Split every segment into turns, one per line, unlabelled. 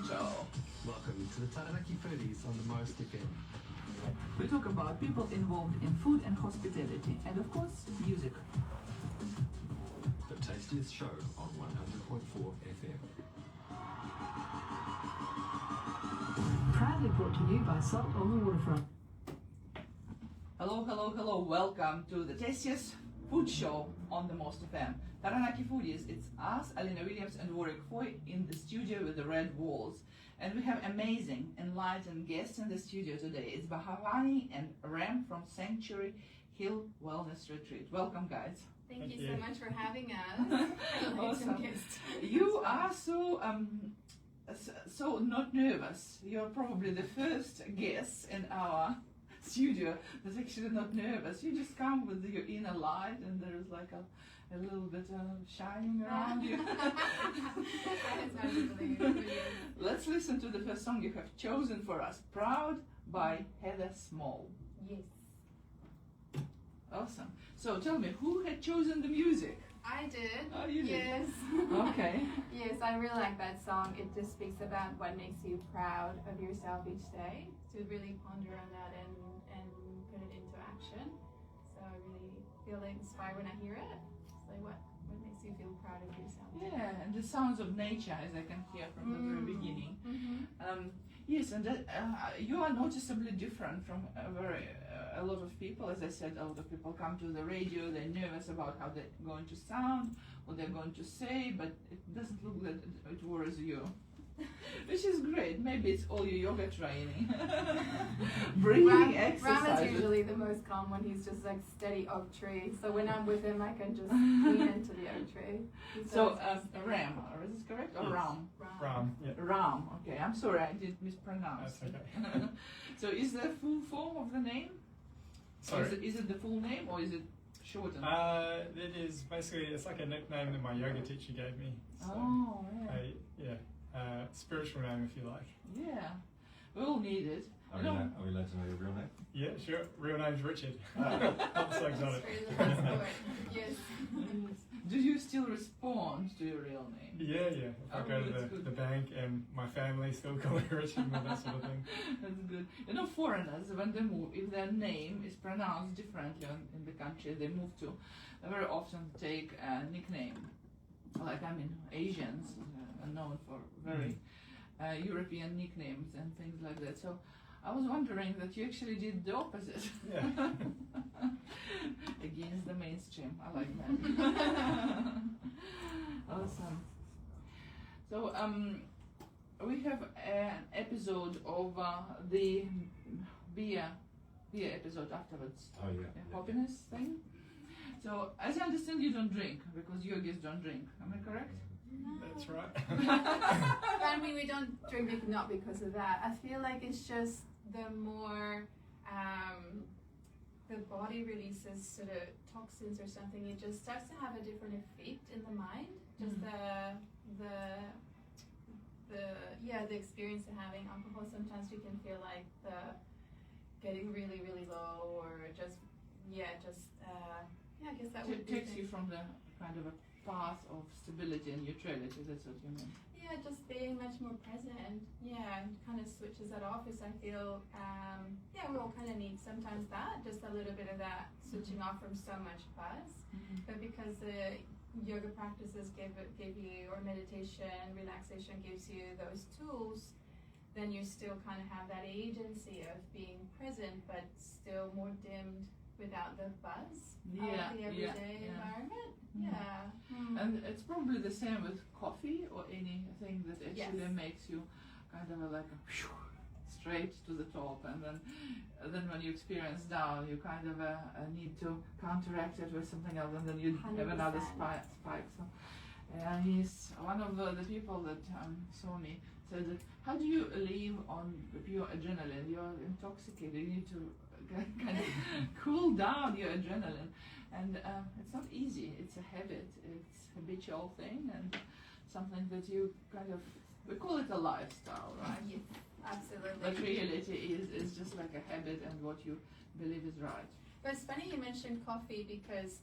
Show.
Welcome to the Taranaki Foodies on the Most FM.
We talk about people involved in food and hospitality, and of course, music.
The tastiest show on 100.4 FM.
Proudly brought to you by Salt on the Waterfront. Hello, hello, hello. Welcome to the tastiest food show on the Most FM. Taranaki Foodies. It's us, Alina Williams and Warwick Foy in the studio with the red walls. And we have amazing, enlightened guests in the studio today. It's Bhavani and Ram from Sanctuary Hill Wellness Retreat. Welcome, guys.
Thank you so much for having us.
Awesome. You are so not nervous. You're probably the first guest in our studio that's actually not nervous. You just come with your inner light, and there's like a little bit shining around you. Let's listen to the first song you have chosen for us, Proud by Heather Small.
Yes.
Awesome. So tell me, who had chosen the music?
I did.
Oh, you did?
Yes.
Okay.
Yes, I really like that song. It just speaks about what makes you proud of yourself each day. To really ponder on that and put it into action. So I really feel inspired when I hear it. It's like what makes you feel proud of yourself?
Yeah, and the sounds of nature, as I can hear from the very beginning.
Mm-hmm.
Yes, and that, you are noticeably different from a lot of people. As I said, a lot of people come to the radio, they're nervous about how they're going to sound, what they're going to say, but it doesn't look that it worries you. Which is great. Maybe it's all your yoga training. Breathing exercises.
Ram is usually the most calm when he's just like steady oak tree. So when I'm with him, I can just lean into the oak tree.
So Ram, is this correct? Or
Yes.
Ram?
Ram, yeah.
Ram. Okay, I'm sorry, I did mispronounce.
That's okay.
So is the full form of the name?
Sorry.
Is it the full name or is it shortened?
It is basically, it's like a nickname that my yoga teacher gave me. So
Oh, yeah.
spiritual name if you like.
Yeah, we all need it.
Are we allowed to know your real name?
Yeah, sure. Real name's Richard.
Ah.
Not so exotic.
Yes.
Do you still respond to your real name?
Yeah. If I go to the bank and my family still call me Richard and that sort of thing.
That's good. You know, foreigners, when they move, if their name is pronounced differently in the country they move to, they very often take a nickname. Like, Asians are known for very European nicknames and things like that. So I was wondering that you actually did the opposite.
Yeah.
Against the mainstream. I like that. Awesome. So we have an episode of the beer episode afterwards.
Oh yeah.
Happiness thing. So as I understand, you don't drink because yogis don't drink. Am I correct?
That's right.
I mean, we don't drink it not because of that. I feel like it's just the more the body releases sort of toxins or something, it just starts to have a different effect in the mind. Just the experience of having alcohol. Sometimes you can feel like getting really, really low, or I guess that would
Takes you from the kind of a path of stability and neutrality. That's what you mean.
Yeah, just being much more present. Yeah, kind of switches that off. As I feel, we all kind of need sometimes that, just a little bit of that switching off from so much buzz. But because the yoga practices give you, or meditation, relaxation gives you those tools, then you still kind of have that agency of being present, but still more dimmed without the buzz of the everyday environment.
And it's probably the same with coffee or anything that actually makes you kind of straight to the top, and then when you experience down, you kind of need to counteract it with something else, and then you 100%. Have another spike. So he's one of the people that saw me said that, how do you live on the pure adrenaline? You're intoxicated. You need to kind of cool down your adrenaline, and it's not easy. It's a habit. It's a habitual thing, and something that you we call it a lifestyle, right?
Yes, absolutely.
But reality is just like a habit, and what you believe is right.
But it's funny you mentioned coffee, because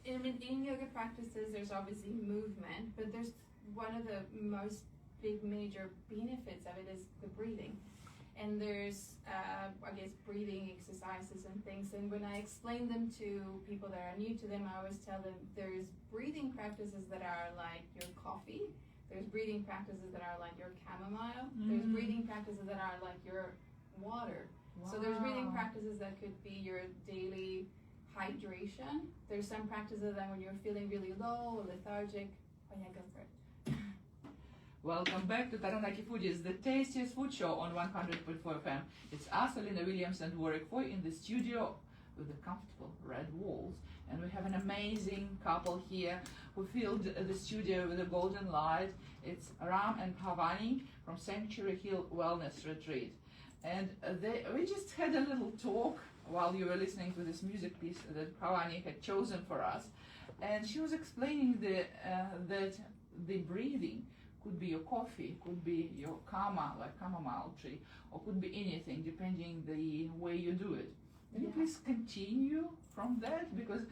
in yoga practices there's obviously movement, but there's one of the most big major benefits of it is the breathing. And there's, I guess, breathing exercises and things. And when I explain them to people that are new to them, I always tell them there's breathing practices that are like your coffee. There's breathing practices that are like your chamomile. There's breathing practices that are like your water. Wow. So there's breathing practices that could be your daily hydration. There's some practices that when you're feeling really low or lethargic, oh yeah, go for it.
Welcome back to Taranaki Foodies, the tastiest food show on 100.4 FM. It's us, Alina Williams and Warwick Foy in the studio with the comfortable red walls. And we have an amazing couple here who filled the studio with a golden light. It's Ram and Bhavani from Sanctuary Hill Wellness Retreat. And we just had a little talk while you were listening to this music piece that Bhavani had chosen for us. And she was explaining that the breathing could be your coffee, could be your kama, like chamomile tree, or could be anything depending the way you do it. Can you please continue from that? Because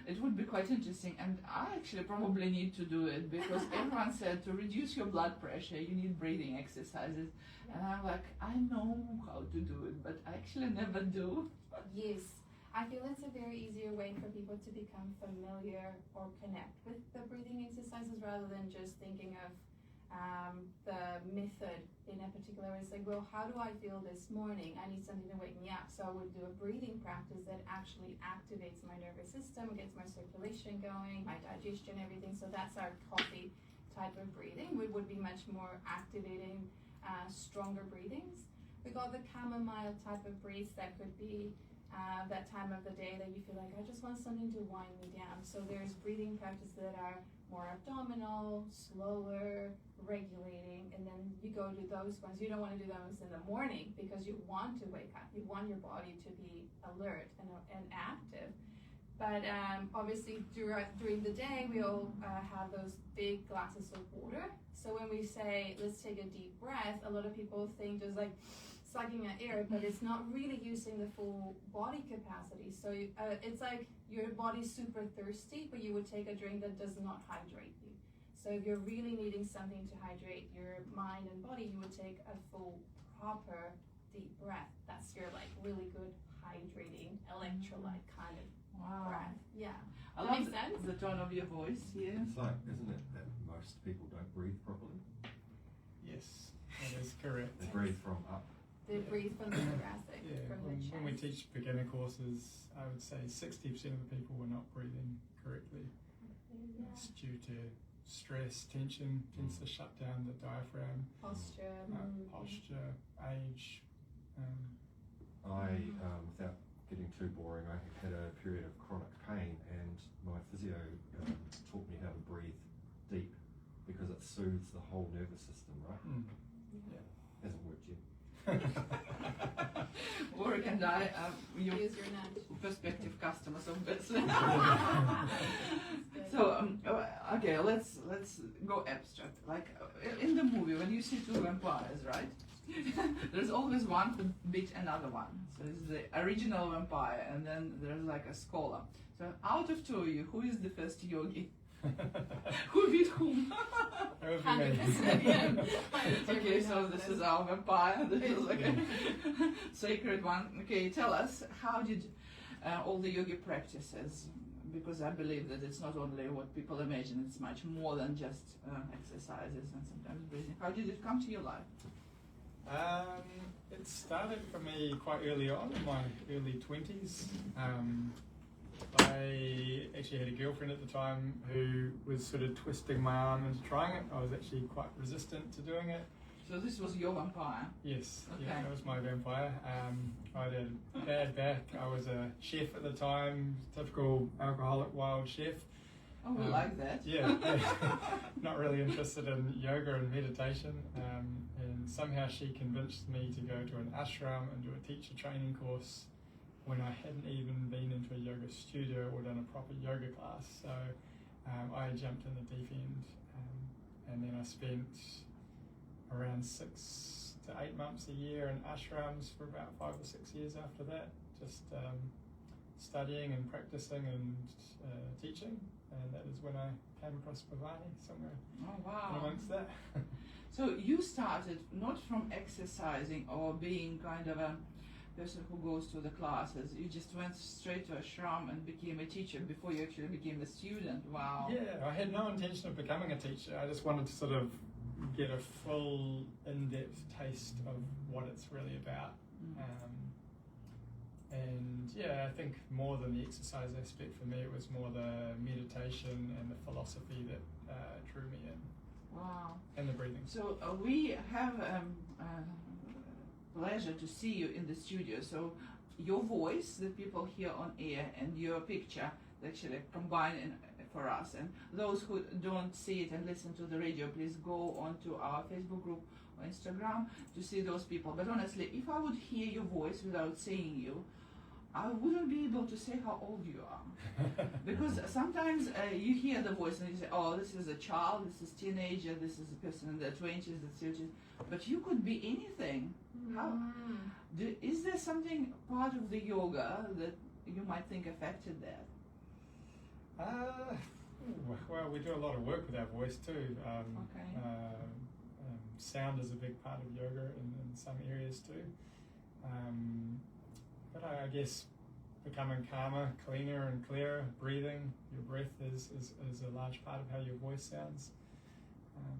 it would be quite interesting, and I actually probably need to do it because everyone said to reduce your blood pressure you need breathing exercises, and I'm like, I know how to do it, but I actually never do.
Yes, I feel it's a very easier way for people to become familiar or connect with the breathing exercises rather than just thinking of the method in a particular way. It's like, well, how do I feel this morning? I need something to wake me up. So I would do a breathing practice that actually activates my nervous system, gets my circulation going, my digestion, everything. So that's our coffee type of breathing. We would be much more activating, stronger breathings. We got the chamomile type of breaths that could be that time of the day that you feel like, I just want something to wind me down. So there's breathing practices that are more abdominal, slower, regulating, and then you go to those ones. You don't want to do those in the morning because you want to wake up. You want your body to be alert and active. But obviously during the day, we'll have those big glasses of water. So when we say, let's take a deep breath, a lot of people think just like sucking at air, but it's not really using the full body capacity. So it's like your body's super thirsty, but you would take a drink that does not hydrate you. So if you're really needing something to hydrate your mind and body, you would take a full, proper, deep breath. That's your like really good hydrating electrolyte kind of breath. Yeah.
I love the tone of your voice. Yeah.
It's like, isn't it that most people don't breathe properly?
Yes, that is correct.
They breathe from up.
They breathe from the thoracic, from the chest.
When we teach beginner courses, I would say 60% of the people were not breathing correctly.
Yeah.
It's due to stress, tension tends to shut down the diaphragm.
Posture.
Posture, age.
Without getting too boring, I had a period of chronic pain, and my physio taught me how to breathe deep because it soothes the whole nervous system, right?
Yeah.
Hasn't worked yet.
Warwick and I are your
Use your nudge.
prospective customers, obviously. So okay, let's go abstract. Like in the movie, when you see two vampires, right? There's always one who beat another one. So it's the original vampire, and then there's like a scholar. So out of two of you, who is the first yogi? Who beat whom?
That would be me.
100%, yeah.
Okay, so this is our vampire. This is like a sacred one. Okay, tell us, how did all the yogi practices, because I believe that it's not only what people imagine, it's much more than just exercises and sometimes breathing. How did it come to your life?
It started for me quite early on, in my early 20s. I actually had a girlfriend at the time who was sort of twisting my arm into trying it. I was actually quite resistant to doing it.
So this was your vampire?
Yes,
okay.
Yeah, that was my vampire. I had a bad back. I was a chef at the time, typical alcoholic wild chef.
Oh, we like that.
Yeah. Not really interested in yoga and meditation. And somehow she convinced me to go to an ashram and do a teacher training course when I hadn't even been into a yoga studio or done a proper yoga class. So I jumped in the deep end, and then I spent around 6 to 8 months a year in ashrams for about 5 or 6 years after that, just studying and practicing and teaching. And that is when I came across Bhavani somewhere
Oh, wow.
amongst that.
So you started not from exercising or being kind of a person who goes to the classes. You just went straight to ashram and became a teacher before you actually became a student. Wow.
Yeah, I had no intention of becoming a teacher. I just wanted to sort of get a full, in-depth taste of what it's really about. And yeah, I think more than the exercise aspect for me, it was more the meditation and the philosophy that drew me in.
Wow.
And the breathing.
So we have pleasure to see you in the studio. So your voice that people hear on air and your picture actually combine for us. And those who don't see it and listen to the radio, please go onto our Facebook group or Instagram to see those people. But honestly, if I would hear your voice without seeing you, I wouldn't be able to say how old you are. Because sometimes you hear the voice and you say, oh, this is a child, this is a teenager, this is a person in their 20s, the 30s. But you could be anything. How, is there something part of the yoga that you might think affected that?
Well, we do a lot of work with our voice too. Sound is a big part of yoga in some areas too. But I guess becoming calmer, cleaner and clearer, breathing, your breath is a large part of how your voice sounds.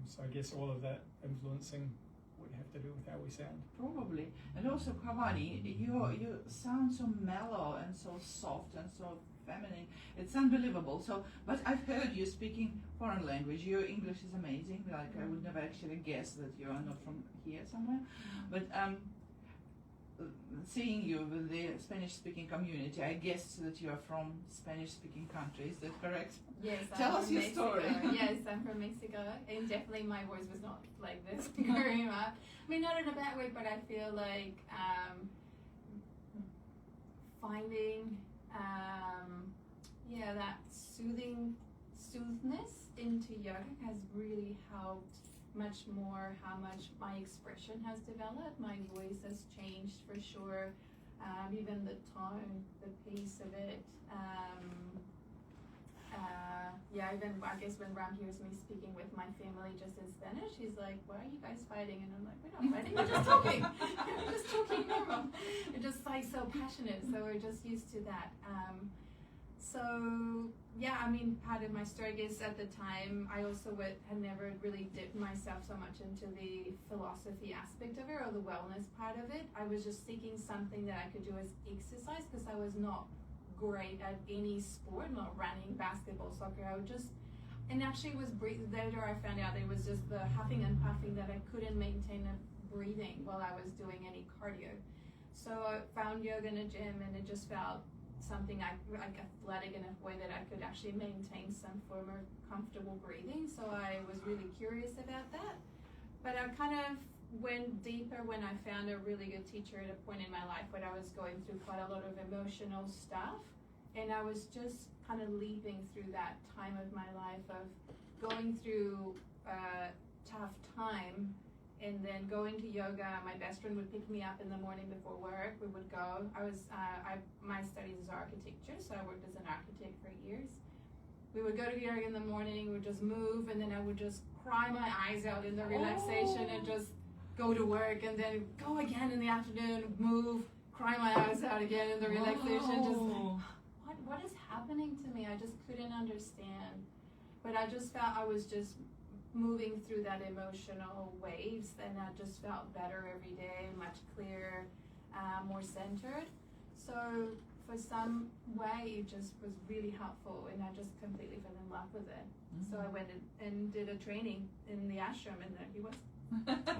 So I guess all of that influencing would have to do with how we sound.
Probably. And also, Bhavani, you sound so mellow and so soft and so feminine. It's unbelievable. So, but I've heard you speaking foreign language. Your English is amazing. Like I would never actually guess that you are not from here somewhere. But seeing you with the Spanish-speaking community, I guess that you are from Spanish-speaking country. Is that correct?
Yes.
Tell us your story.
Yes, I'm from Mexico, and definitely my voice was not like this growing up. I mean, not in a bad way, but I feel like finding that soothness into yoga has really helped much more how much my expression has developed. My voice has changed for sure. Even the tone, the pace of it. Even I guess when Ram hears me speaking with my family just in Spanish, he's like, "Why are you guys fighting?" And I'm like, "We're not fighting. We're just talking. We're just talking normal. We're just like so passionate. So we're just used to that." Part of my story is at the time I also had never really dipped myself so much into the philosophy aspect of it or the wellness part of it. I was just seeking something that I could do as exercise because I was not great at any sport, not running, basketball, soccer. And actually it was later I found out it was just the huffing and puffing that I couldn't maintain a breathing while I was doing any cardio. So I found yoga in a gym and it just felt something like athletic in a way that I could actually maintain some form of comfortable breathing. So I was really curious about that. But I kind of went deeper when I found a really good teacher at a point in my life when I was going through quite a lot of emotional stuff. And I was just kind of leaping through that time of my life of going through a tough time and then going to yoga. My best friend would pick me up in the morning before work. We would go. My studies is architecture, so I worked as an architect for years. We would go to yoga in the morning, we would just move, and then I would just cry my eyes out in the relaxation and just go to work, and then go again in the afternoon, move, cry my eyes out again in the relaxation. Just what is happening to me? I just couldn't understand. But I just felt I was just moving through that emotional waves, and I just felt better every day, much clearer, more centered. So for some way it just was really helpful, and I just completely fell in love with it. So I went and did a training in the ashram, and there he was.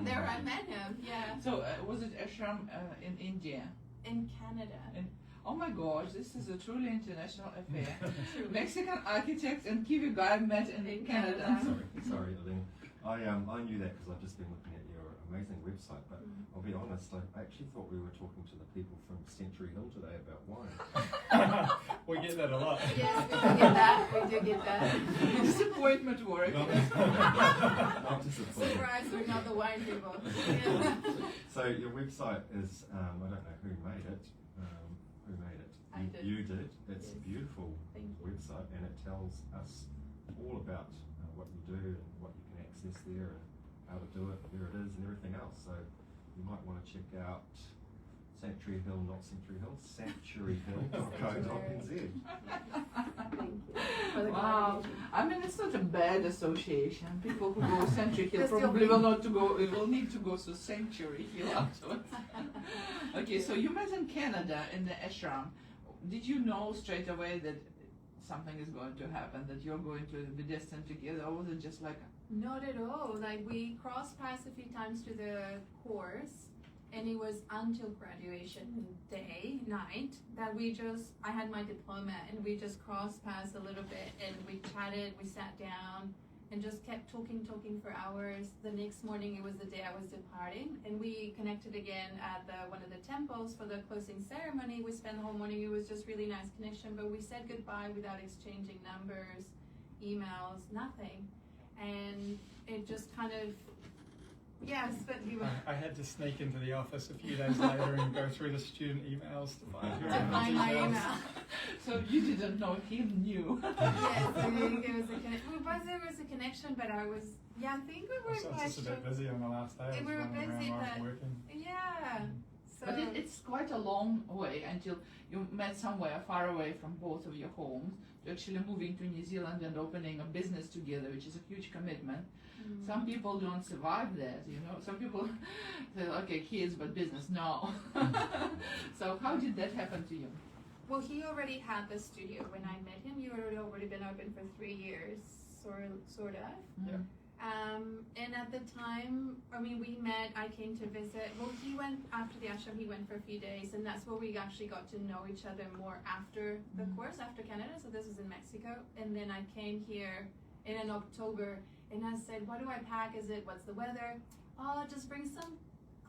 There I met him. Yeah.
So was it ashram in India?
In Canada.
Oh my gosh, this is a truly international affair. Mexican architect and Kiwi guy met in Canada.
Sorry, Elaine. I knew that because I've just been looking at your amazing website, but I'll be honest, I actually thought we were talking to the people from Century Hill today about wine.
We get that a lot.
Yes, we do get that. We do get that.
Disappointment work.
Not disappointed.
Surprise, we're not the wine people.
So your website is, I don't know who made it.
I did.
You did. It's
Yes.
a beautiful website, and it tells us all about what you do and what you can access there. how to do it, where it is, and everything else. So you might want to check out Sanctuary Hill, not Sanctuary Hill, sanctuaryhill.co.nz.
Wow, I mean it's not a bad association. People who go Sanctuary Hill
That's
probably
your-
will need to go to Sanctuary Hill afterwards. Okay, so you met in Canada in the ashram. Did you know straight away that something is going to happen, that you're going to be destined together, or was it just like
Not at all. Like we crossed paths a few times through the course, and it was until graduation night that I had my diploma, and we just crossed paths a little bit, and we chatted, we sat down, and just kept talking for hours. The next morning, it was the day I was departing, and we connected again at one of the temples for the closing ceremony. We spent the whole morning. It was just really nice connection, but we said goodbye without exchanging numbers, emails, nothing. And it just kind of, yes, but we were
I had to sneak into the office a few days later and go through the student emails to find your
to find my
details.
email.
so you didn't know, he knew?
Yes, I think there was a connection, but I think we
I
were
was just a bit busy on the last day. I was
We were
running
busy,
around while I was
but-
working.
Yeah. So
But it's quite a long way until you met somewhere far away from both of your homes to actually moving to New Zealand and opening a business together, which is a huge commitment. Some people don't survive that, you know. Some people say, okay, kids, but business, no. So how did that happen to you?
well, he already had the studio when I met him. You had already been open for 3 years, sort of.
Yeah.
And at the time, I mean, we met, I came to visit. Well, he went after the ashram, he went for a few days, and that's where we actually got to know each other more after the course, after Canada. So this was in Mexico. And then I came here in October, and I said, what do I pack? What's the weather? Oh, just bring some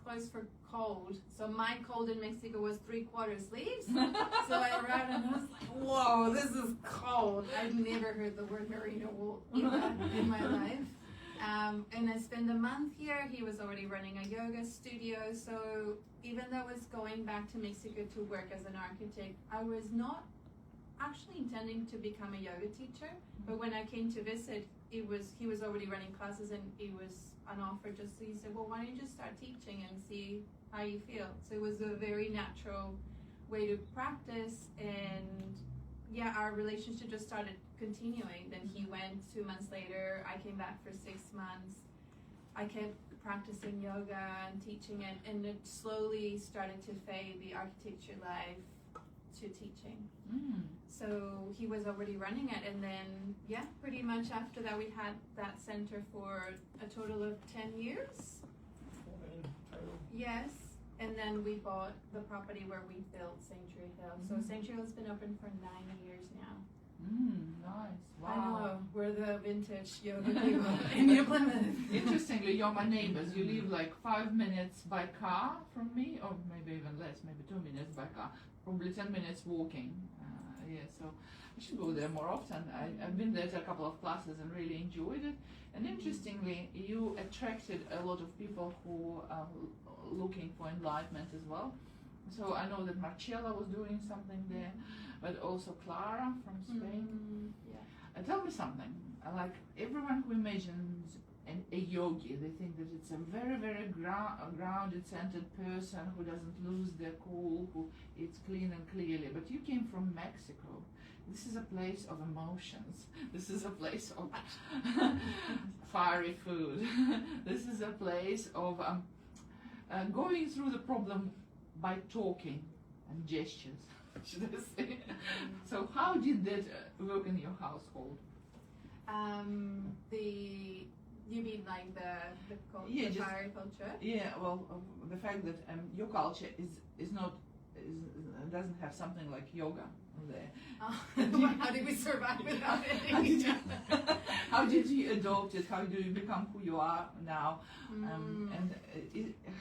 clothes for cold. So my cold in Mexico was 3/4 sleeves. So I arrived and I was like, whoa, this is cold. I'd never heard the word merino wool in my life. And I spent a month here. He was already running a yoga studio. So even though I was going back to Mexico to work as an architect, I was not actually intending to become a yoga teacher. But when I came to visit, he was already running classes, and it was an offer. Just so he said, well, why don't you just start teaching and see how you feel? So it was a very natural way to practice, and yeah, our relationship just started continuing. Then he went 2 months later. I came back for 6 months. I kept practicing yoga and teaching it, and it slowly started to fade, the architecture life to teaching. So he was already running it, and then yeah, pretty much after that we had that center for a total of 10 years.
14 total.
Yes, and then we bought the property where we built Sanctuary Hill. So Sanctuary Hill's been open for 9 years now.
Nice. Wow.
I know, we're the vintage yoga people in New Plymouth.
Interestingly, you're my neighbors. You live like 5 minutes by car from me, or maybe even less, maybe 2 minutes by car. Probably 10 minutes walking. Yeah, so I should go there more often. I've been there to a couple of classes and really enjoyed it. And interestingly, you attracted a lot of people who are looking for enlightenment as well. So I know that Marcella was doing something there, but also Clara from Spain.
Yeah.
Tell me something. Like everyone who imagines a yogi, they think that it's a very, very grounded, centered person who doesn't lose their cool, who eats clean and clearly. But you came from Mexico. This is a place of emotions. This is a place of fiery food. This is a place of going through the problem by talking and gestures, should I say. So how did that work in your household?
You mean like the
Yeah, just-
fire culture?
Yeah, well, the fact that your culture doesn't have something like yoga there.
How did we survive without it?
How did you adopt it? How do you become who you are now? And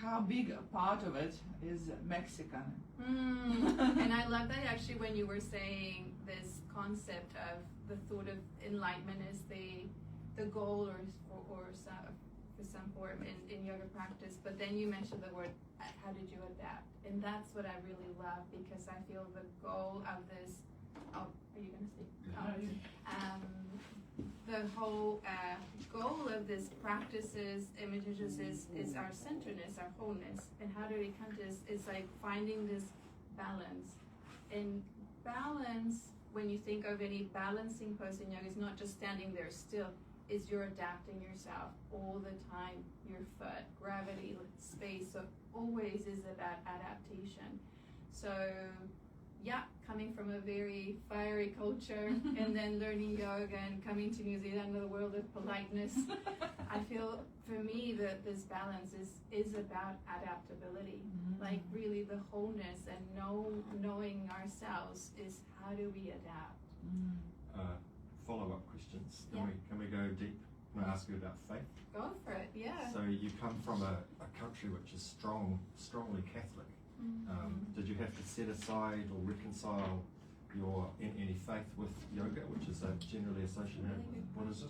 how big a part of it is Mexican?
And I love that actually when you were saying this concept of the thought of enlightenment is the goal or for some form in yoga practice, but then you mentioned the word, how did you adapt? And that's what I really love, because I feel the goal of this, are you going to speak? The whole goal of this practices and meditations is our centeredness, our wholeness. And how do we come to this? It's like finding this balance. And balance, when you think of any balancing pose in yoga, is not just standing there still. Is you're adapting yourself all the time. Your foot, gravity, space. So always is about adaptation. So yeah, coming from a very fiery culture and then learning yoga and coming to New Zealand, the world of politeness, I feel for me that this balance is about adaptability. Like really the wholeness and knowing ourselves is how do we adapt.
Follow-up questions.
Yeah.
Can we go deep? Can I ask you about faith?
Go for it, yeah.
So you come from a country which is strongly Catholic. Did you have to set aside or reconcile your any faith with yoga, which is generally associated with Buddhism?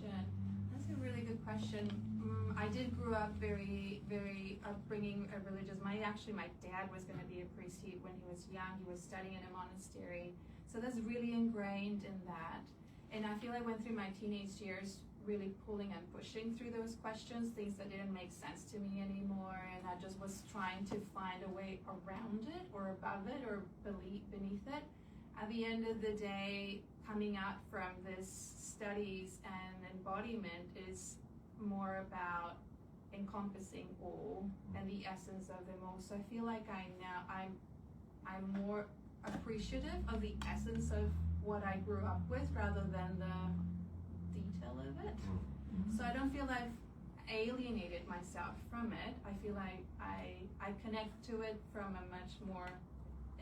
That's a really good question. I did grow up very upbringing religious. My dad was going to be a priest when he was young. He was studying in a monastery. So that's really ingrained in that. And I feel I went through my teenage years really pulling and pushing through those questions, things that didn't make sense to me anymore, and I just was trying to find a way around it or above it or beneath it. At the end of the day, coming out from this studies and embodiment is more about encompassing all and the essence of them all. So I feel like I'm more appreciative of the essence of what I grew up with rather than the detail of it. So I don't feel I've alienated myself from it. I feel like I connect to it from a much more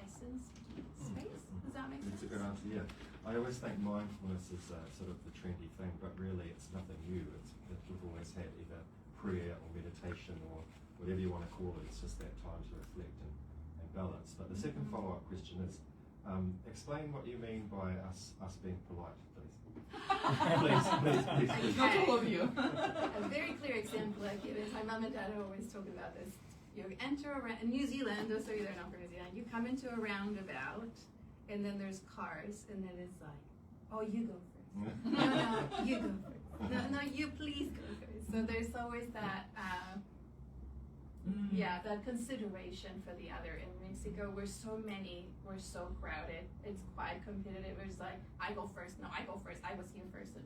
essence space. Does that make sense?
That's a good answer, yeah. I always think mindfulness is sort of the trendy thing, but really it's nothing new. We've always had either prayer or meditation or whatever you want to call it. It's just that time to reflect and balance. But the second follow-up question is, explain what you mean by us being polite, please. please.
Not all of you.
A very clear example I give is my mum and dad always talk about this. You enter in New Zealand, those of you that are not from New Zealand, you come into a roundabout and then there's cars and then it's like, oh, you go first. No, you go first. No, you please go first. So there's always that that consideration for the other. In Mexico, we're so crowded. It's quite competitive. It's like, I go first. No, I go first. I was here first.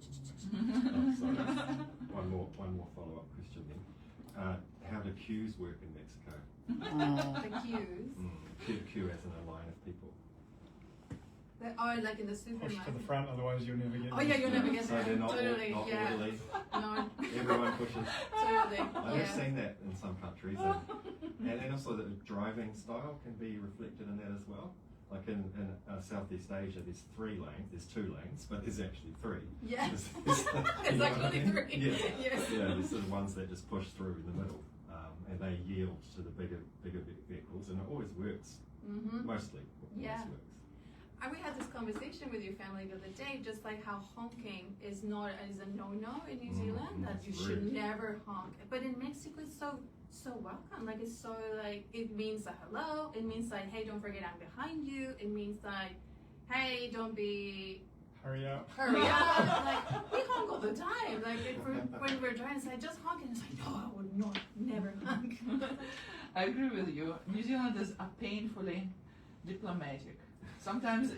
One more follow-up question then. How do queues work in Mexico?
The queues.
Queue as in a line of people.
Like in the supermarket.
Push to the front, otherwise you'll never get.
Oh yeah, you'll never get
So
there.
they're not
Totally, yeah.
orderly.
No.
Everyone pushes.
Totally.
I have
Yeah.
seen that in some countries, and also the driving style can be reflected in that as well. Like in Southeast Asia, there's 3 lanes. There's 2 lanes, but there's actually 3.
Yeah.
There's
It's actually 3.
Yeah.
Yes.
Yeah, there's sort of ones that just push through in the middle, and they yield to the bigger vehicles, and it always works. Mostly,
Yeah.
always works.
We had this conversation with your family the other day, just like how honking is a no-no in New Zealand, that you should
rude.
never honk. But in Mexico, it's so welcome. Like it's so like it means a hello. It means like, hey, don't forget I'm behind you. It means like, hey, don't be.
Hurry up.
Hurry up! Like we honk all the time. Like when we're driving, it's like just honking. It's like no, I would not never honk.
I agree with you. New Zealand is painfully diplomatic. Sometimes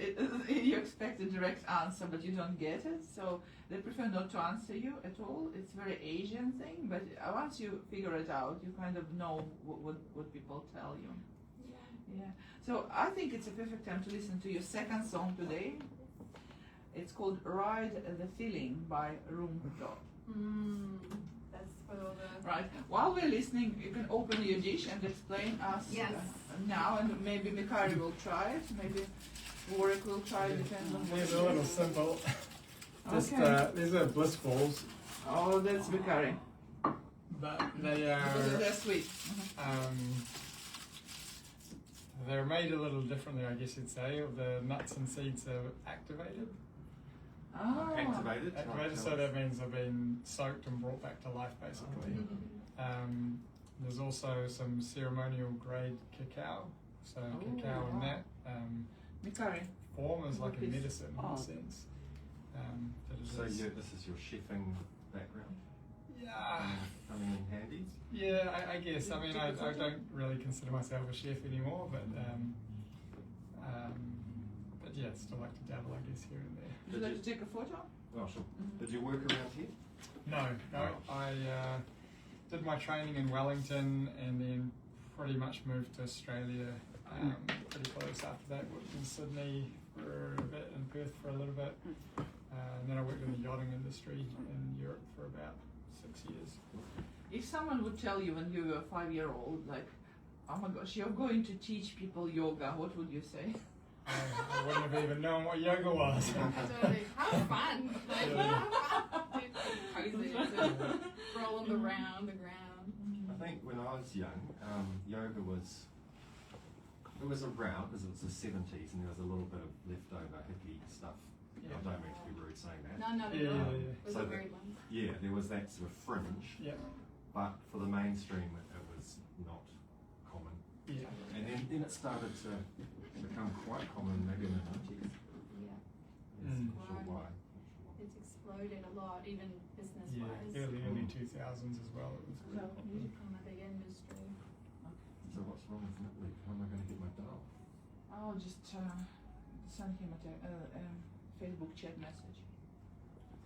you expect a direct answer, but you don't get it, so they prefer not to answer you at all. It's a very Asian thing, but once you figure it out, you kind of know what people tell you. Yeah. So I think it's a perfect time to listen to your second song today. It's called Ride the Feeling by Rumdo.
That's for all the.
Right. While we're listening, you can open your dish and explain us
Yes.
now, and maybe Mikari will try it. Maybe Warwick will try it. Depends on what
These
you
are a little
like.
simple. Just
Okay.
these are bliss balls,
Oh, that's Mikari.
but they
Because
are
they're sweet.
they're made a little differently, I guess you'd say. The nuts and seeds are activated.
Oh.
Activated.
So that means they've been soaked and brought back to life, basically. There's also some ceremonial grade cacao. So cacao in that
Mikari.
form is like a
Piece.
medicine in
Oh.
a sense. That is
So this is your chefing background. coming in handy?
Yeah, I guess. I mean, I don't really consider myself a chef anymore, but yeah, still like to dabble, I guess, here and there.
Would you like to take a photo?
Oh, sure. Did you work around here?
No. I did my training in Wellington and then pretty much moved to Australia pretty close after that. Worked in Sydney for a bit and Perth for a little bit. And then I worked in the yachting industry in Europe for about 6 years.
If someone would tell you when you were a 5-year-old, like, oh my gosh, you're going to teach people yoga, what would you say?
I wouldn't have even known what yoga was.
Totally. How fun! Like, poses and rolling around the ground.
I think when I was young, yoga was around because it was the 70s and there was a little bit of leftover hippie stuff.
Yeah.
I don't mean to be rude saying that.
No, not at
Yeah,
all.
yeah.
It was
So
a very long.
Yeah, there was that sort of fringe,
Yeah.
but for the mainstream it was not common.
Yeah.
And then it started to become quite common maybe in the 90s.
Yeah.
Mm.
Not sure why.
It's exploded a lot, even business-wise.
Yeah, early 2000s as well. It was
So,
really
It's become a big industry.
So what's wrong with Nitley? How am I going to get my doll?
I'll just send him a Facebook chat message.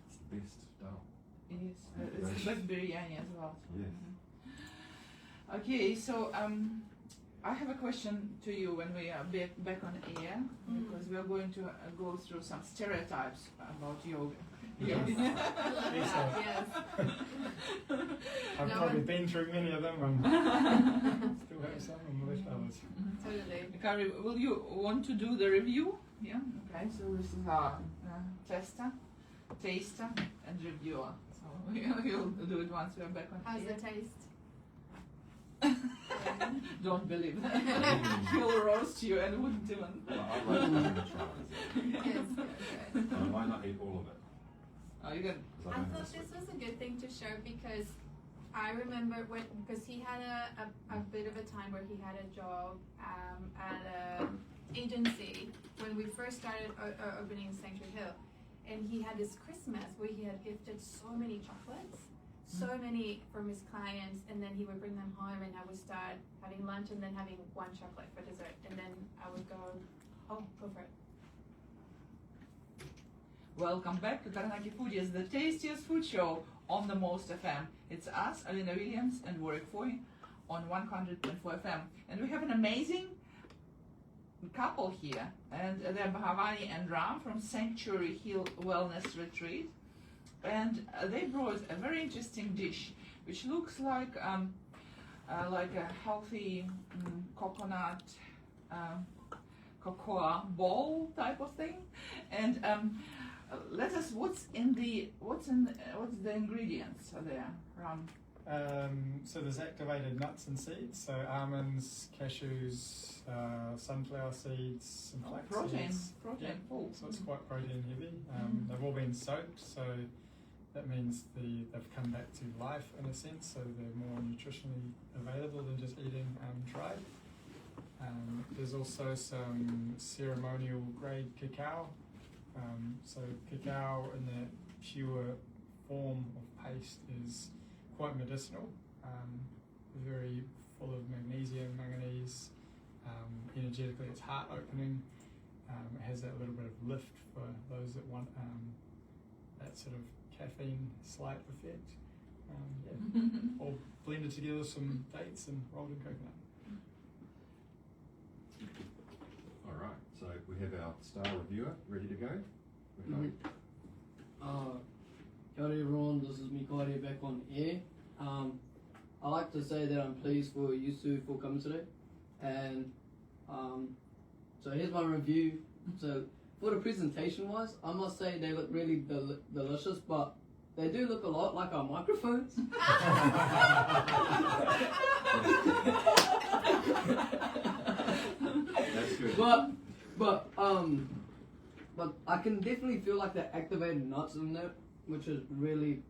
It's the best doll.
It is.
Yeah.
It's like biryani as well.
Yes.
Mhm. Okay, so I have a question to you when we are back on air, because we are going to go through some stereotypes about yoga.
Yes. I love
Yes,
that,
sir.
yes.
I've
No,
probably
but-
been through many of them and still have some and left others.
Totally.
Kari, will you want to do the review? Yeah. Okay. So this is our tester, taster, and reviewer. So you'll do it once we're back on
How's
air.
the taste?
Don't believe that. He'll roast you and wouldn't even.
Well, I'd like to try it.
Yes, good.
I might not eat all of it.
Oh, you got.
'Cause
I
don't have
thought
a sweet
this was a good thing to show because I remember because he had a bit of a time where he had a job at an agency when we first started opening Sanctuary Hill, and he had this Christmas where he had gifted so many chocolates, so many from his clients, and then he would bring them home, and I would start having lunch and then having one chocolate for dessert, and then I would go, oh, go for it.
Welcome back to Taranaki Foodies, the tastiest food show on the Most FM. It's us, Alina Williams and Warwick Foy on 100.4 FM. And we have an amazing couple here. And they're Bhavani and Ram from Sanctuary Hill Wellness Retreat. And they brought a very interesting dish, which looks like a healthy coconut cocoa bowl type of thing. And what's the ingredients there, Ram?
So there's activated nuts and seeds, so almonds, cashews, sunflower seeds, some flax seeds.
Protein full.
So it's quite protein heavy. They've all been soaked, so that means they've come back to life in a sense, so they're more nutritionally available than just eating dried. There's also some ceremonial grade cacao. So cacao in that pure form of paste is quite medicinal, very full of magnesium, manganese, energetically it's heart opening, it has that little bit of lift for those that want that sort of caffeine slight effect. All blended together with some dates and rolled in coconut.
Alright, so we have our star reviewer ready to go.
Kia ora everyone, this is Mikari back on air. I like to say that I'm pleased for you two for coming today. And so here's my review. So for the presentation wise, I must say they look really delicious, but they do look a lot like our microphones.
That's good.
But I can definitely feel like the activated nuts in there, which is really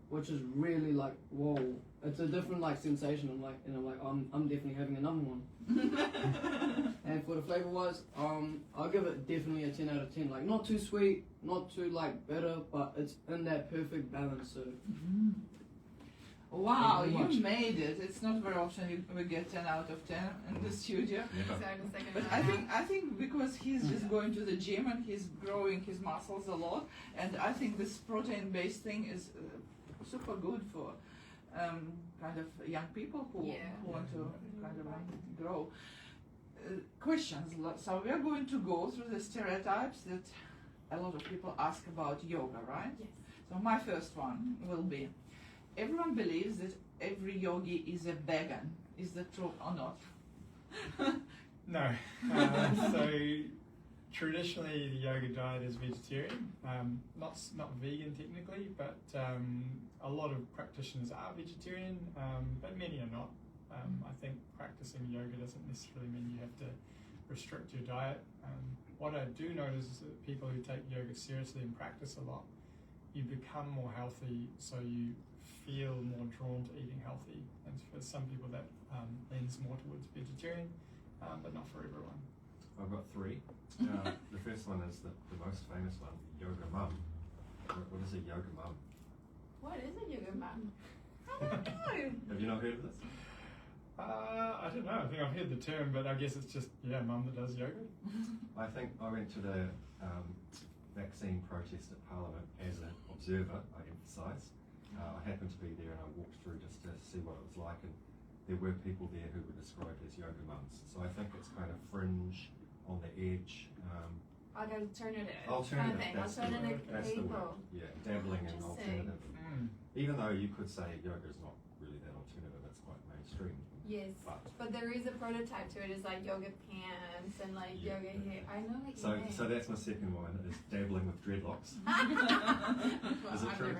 like whoa. It's a different like sensation. I'm definitely having another one. And for the flavor wise, I'll give it definitely a 10 out of 10. Like not too sweet, not too like bitter, but it's in that perfect balance. So
Wow,
Thank you
you
much.
made it. It's not very often we get 10 out of 10 in the studio.
Never.
So the second
But
one.
I think because he's just going to the gym and he's growing his muscles a lot, and I think this protein-based thing is super good for kind of young people who want to kind of grow. Questions. So we are going to go through the stereotypes that a lot of people ask about yoga, right?
Yes.
So my first one will be, everyone believes that every yogi is a vegan. Is that true or not?
No. So traditionally the yoga diet is vegetarian. Not vegan technically, but a lot of practitioners are vegetarian, but many are not. I think practicing yoga doesn't necessarily mean you have to restrict your diet. What I do notice is that people who take yoga seriously and practice a lot, you become more healthy, so you feel more drawn to eating healthy. And for some people that leans more towards vegetarian, but not for everyone.
I've got three. The first one is the most famous one, yoga mum. What is a yoga mum?
What is a yoga mum? I don't know.
Have you not heard of this?
I don't know. I think I've heard the term, but I guess it's just mum that does yoga.
I think I went to the vaccine protest at Parliament as an observer, I emphasise. I happened to be there and I walked through just to see what it was like, and there were people there who were described as yoga mums. So I think it's kind of fringe, on the edge.
Like alternative.
Alternative,
Kind of
that's the
thing.
word.
Alternative
That's the
people.
word. Yeah, dabbling in
Interesting.
alternative. Even though you could say yoga is not really that alternative, it's quite mainstream.
Yes. But there is a prototype to it. It's like yoga pants and like
Yeah.
yoga hair. I know what you
So,
mean.
so that's my second one, is dabbling with dreadlocks.
Well,
Is it true?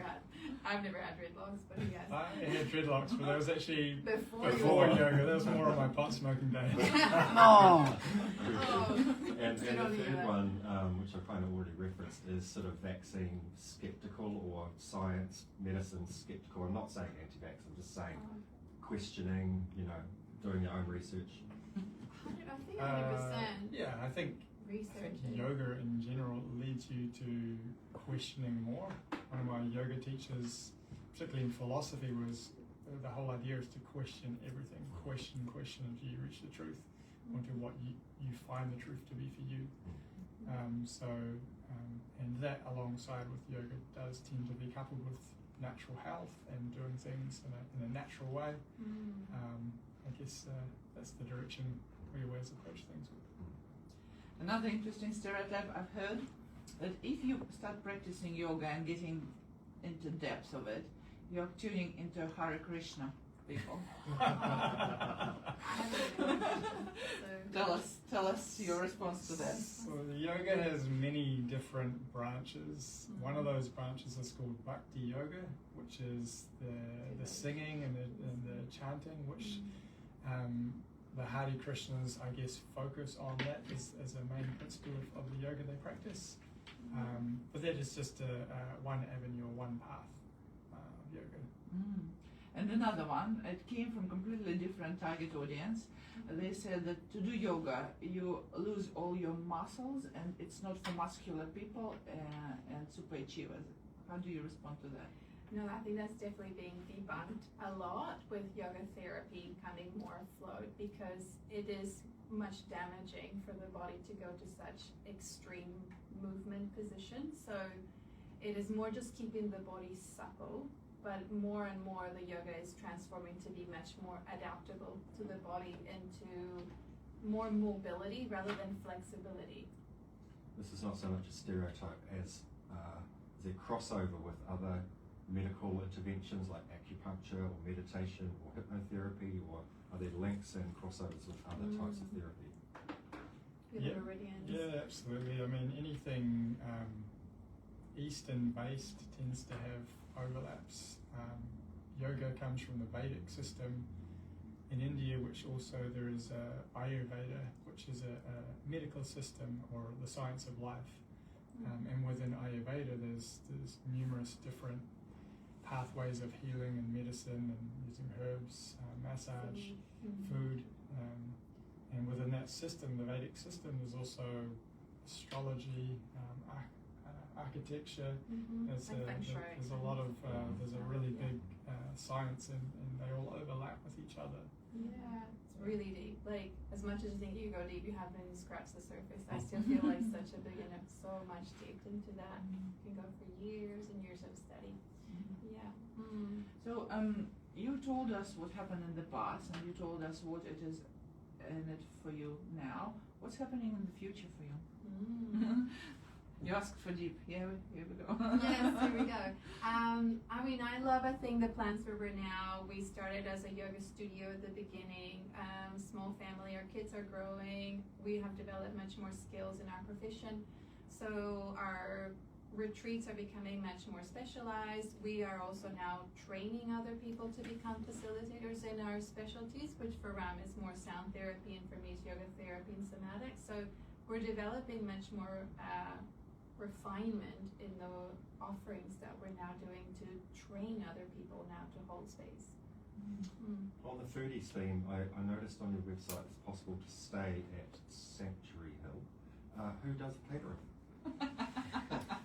I've never had dreadlocks, but yes.
I had dreadlocks, but that was actually
Before
yoga. That was more on my pot smoking days.
Oh,
And
Good
the
on you,
third
then.
one, which I kind of already referenced, is sort of vaccine skeptical or science, medicine skeptical. I'm not saying anti-vax, I'm just saying questioning, doing your own research.
I think 100%
Yeah, I think
research.
yoga in general leads you to questioning more. One of my yoga teachers, particularly in philosophy, was the whole idea is to question everything. Question until you reach the truth, onto what you find the truth to be for you. And that alongside with yoga does tend to be coupled with natural health and doing things in a natural way. I guess that's the direction we always approach things with.
Another interesting stereotype I've heard, that if you start practicing yoga and getting into depth of it, you're tuning into Hare Krishna people. Tell us your response to that.
So the yoga has many different branches. One of those branches is called Bhakti Yoga, which is the singing and the chanting, which the Hare Krishnas, I guess, focus on that as a main principle of the yoga they practice. But that is just one avenue or one path of yoga.
And another one, it came from completely different target audience. They said that to do yoga, you lose all your muscles, and it's not for muscular people and super achievers. How do you respond to that?
No, I think that's definitely being debunked a lot with yoga therapy coming more afloat, because it is much damaging for the body to go to such extreme movement positions. So it is more just keeping the body supple, but more and more the yoga is transforming to be much more adaptable to the body, into more mobility rather than flexibility.
This is not so much a stereotype as is there crossover with other medical interventions like acupuncture or meditation or hypnotherapy, or are there links and crossovers with other types of therapy?
With
Yeah.
meridians.
Yeah, absolutely. I mean, anything Eastern based tends to have overlaps. Yoga comes from the Vedic system in India, which also there is Ayurveda, which is a medical system or the science of life. And within Ayurveda, there's numerous different pathways of healing and medicine and using herbs, massage, food. And within that system, the Vedic system, there's also astrology, architecture.
Mm-hmm.
There's
Like feng shui.
there's a lot of there's a really big science and they all overlap with each other.
Yeah, it's really deep. Like, as much as you think you go deep, you haven't even scratched the surface. I still feel like such a beginner. So much deep into that. You can go for years and years of study. Yeah. Mm.
So you told us what happened in the past, and you told us what it is in it for you now. What's happening in the future for you?
Mm.
You asked for deep. Here we go.
Yes, here we go. I mean, I love, I think, the plans where we're now. We started as a yoga studio at the beginning, small family. Our kids are growing. We have developed much more skills in our profession. So our retreats are becoming much more specialized. We are also now training other people to become facilitators in our specialties, which for Ram is more sound therapy and for me is yoga therapy and somatics. So we're developing much more refinement in the offerings that we're now doing to train other people now to hold space.
On the foodies theme, I noticed on your website it's possible to stay at Sanctuary Hill. Who does catering?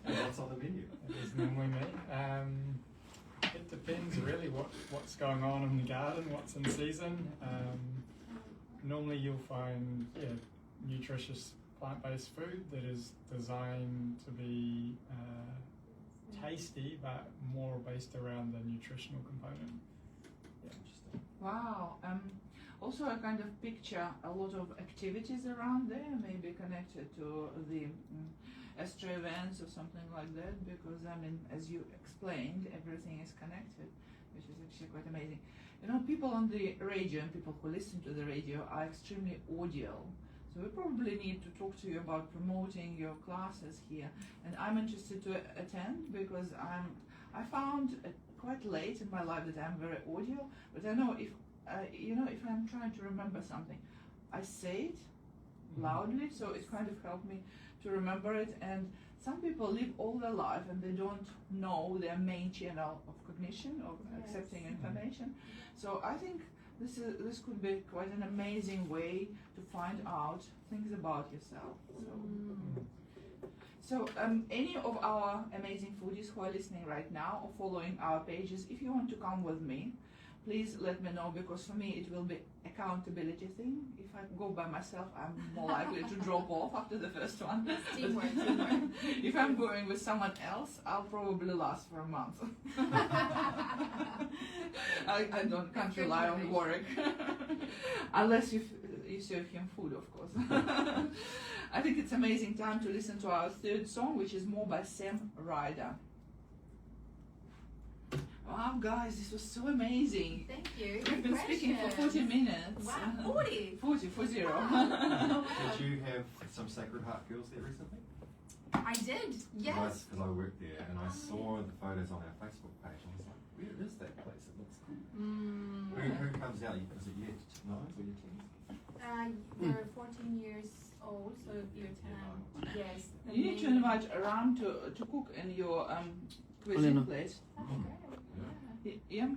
And what's on the menu?
It is normally me. It depends really what's going on in the garden, what's in season. Normally you'll find nutritious plant-based food that is designed to be tasty, but more based around the nutritional component. Yeah.
Interesting.
Wow. Also, I kind of picture a lot of activities around there, maybe connected to the Astro events or something like that, because I mean, as you explained, everything is connected, which is actually quite amazing. You know, people on the radio and people who listen to the radio are extremely audio. So we probably need to talk to you about promoting your classes here, and I'm interested to attend because I found quite late in my life that I'm very audio, but I know if if I'm trying to remember something, I say it loudly, so it kind of helped me to remember it. And some people live all their life and they don't know their main channel of cognition, of accepting information. So I think this could be quite an amazing way to find out things about yourself. So any of our amazing foodies who are listening right now or following our pages, if you want to come with me, please let me know, because for me it will be accountability thing. If I go by myself, I'm more likely to drop off after the first one.
Teamwork.
If I'm going with someone else, I'll probably last for a month. I can't rely on work. Unless you serve him food, of course. I think it's amazing time to listen to our third song, which is More by Sam Ryder. Wow, guys, this was so amazing.
Thank you.
We've been speaking for 40 minutes.
Wow, 40?
40, 40.
Wow. Oh, wow.
Did you have some Sacred Heart girls there recently?
I did, yes.
Because I worked there and I saw the photos on our Facebook page and I was like, where is that place? It looks cool. Who comes out? Is it year 9s or year 10s?
They're 14 years old, so year 10. Yes.
You need to invite Ram to cook in your cuisine place.
That's great. Yeah.
Yeah.